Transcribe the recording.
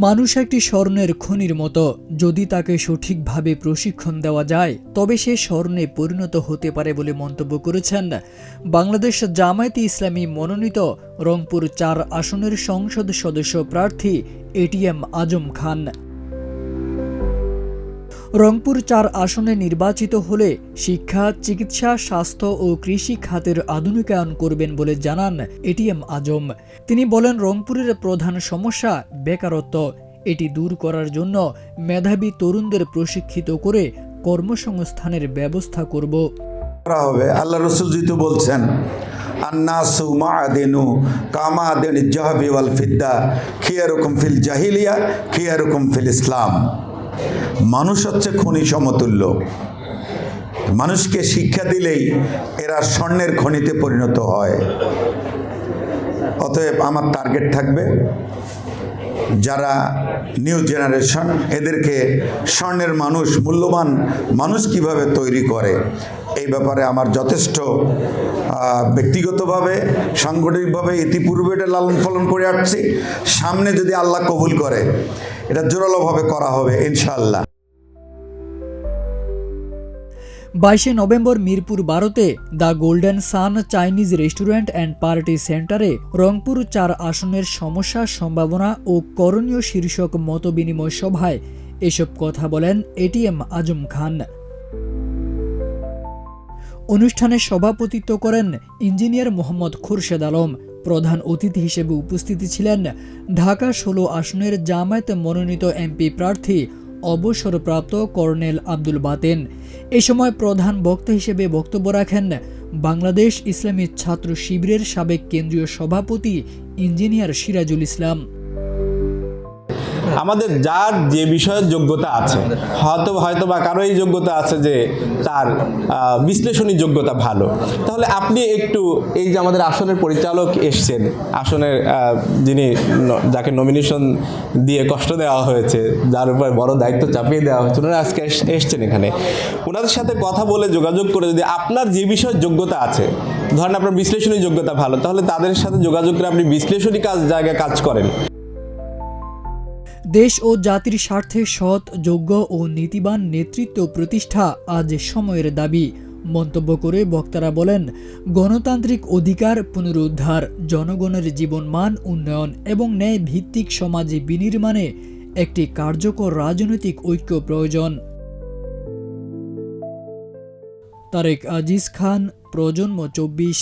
মানুষ একটি স্বর্ণের খনির মতো, যদি তাকে সঠিকভাবে প্রশিক্ষণ দেওয়া যায় তবে সে স্বর্ণে পরিণত হতে পারে বলে মন্তব্য করেছেন বাংলাদেশ জামায়াতে ইসলামী মনোনীত রংপুর ৪ আসনের সংসদ সদস্য প্রার্থী এটিএম আজম খান। রংপুর ৪ আসনে নির্বাচিত হলে শিক্ষা, চিকিৎসা, স্বাস্থ্য ও কৃষি খাতের আধুনিকায়ন করবেন বলে জানান এটিএম আজম। তিনি বলেন, রংপুরের প্রধান সমস্যা বেকারত্ব। এটি দূর করার জন্য মেধাবী তরুণদের প্রশিক্ষিত করে কর্মসংস্থানের ব্যবস্থা করব। আল্লাহ রাসূল যেহেতু বলছেন, আন্নাসু মাআদিনু কামাদিনিজ যাহাবি ওয়াল ফিদ্দা খিয়ারুকুম ফিল জাহিলিয়া খিয়ারুকুম ফিল ইসলাম। মানুষ হচ্ছে খনি সমতুল্য। মানুষকে শিক্ষা দিলেই এরা স্বর্ণের খনিতে পরিণত হয়। অতএব আমার টার্গেট থাকবে যারা নিউ জেনারেশন, এদেরকে স্বর্ণের মানুষ, মূল্যবান মানুষ কিভাবে তৈরি করে এই ব্যাপারে আমার যথেষ্ট ব্যক্তিগতভাবে, সাংগঠনিকভাবে ইতিপূর্বে এটা লালন পালন করে আসছি। সামনে যদি আল্লাহ কবুল করে এটা জোরালোভাবে করা হবে ইনশাআল্লাহ। 22 নভেম্বর মিরপুর 12-তে the golden sun Chinese restaurant and party সেন্টারে রংপুর ৪ আসনের সমস্যা, সম্ভাবনা ও করণীয় শীর্ষক মতবিনিময় সভায় এসব কথা বলেন এটিএম আজম খান। অনুষ্ঠানে সভাপতিত্ব করেন ইঞ্জিনিয়ার মোহাম্মদ খুরশেদ আলম। প্রধান অতিথি হিসেবে উপস্থিত ছিলেন ঢাকা 16 আসনের জামায়াত মনোনীত এমপি প্রার্থী অবসরপ্রাপ্ত কর্নেল আব্দুল বাতেন। এ সময় প্রধান বক্তা হিসেবে বক্তব্য রাখেন বাংলাদেশ ইসলামী ছাত্র শিবিরের সাবেক কেন্দ্রীয় সভাপতি ইঞ্জিনিয়ার সিরাজুল ইসলাম। আমাদের যার যে বিষয়ের যোগ্যতা আছে, হয়তো বা কারো এই যোগ্যতা আছে যে তার বিশ্লেষণী যোগ্যতা ভালো, তাহলে আপনি একটু এই যে আমাদের আসনের পরিচালক এসছেন, আসনের যিনি যাকে নমিনেশন দিয়ে কষ্ট দেওয়া হয়েছে, যার উপর বড় দায়িত্ব চাপিয়ে দেওয়া হয়েছে, ওনারা আজকে এসছেন এখানে, ওনাদের সাথে কথা বলে যোগাযোগ করে যদি আপনার যে বিষয়ের যোগ্যতা আছে, ধরেন আপনার বিশ্লেষণী যোগ্যতা ভালো, তাহলে তাদের সাথে যোগাযোগ করে আপনি বিশ্লেষণী জায়গায় কাজ করেন। দেশ ও জাতির স্বার্থে সৎ, যোগ্য ও নীতিবান নেতৃত্ব প্রতিষ্ঠা আজ সময়ের দাবি মন্তব্য করে বক্তারা বলেন, গণতান্ত্রিক অধিকার পুনরুদ্ধার, জনগণের জীবনমান উন্নয়ন এবং ন্যায় ভিত্তিক সমাজ বিনির্মাণে একটি কার্যকর রাজনৈতিক ঐক্য প্রয়োজন। তারেক আজিজ খান, প্রজন্ম 24।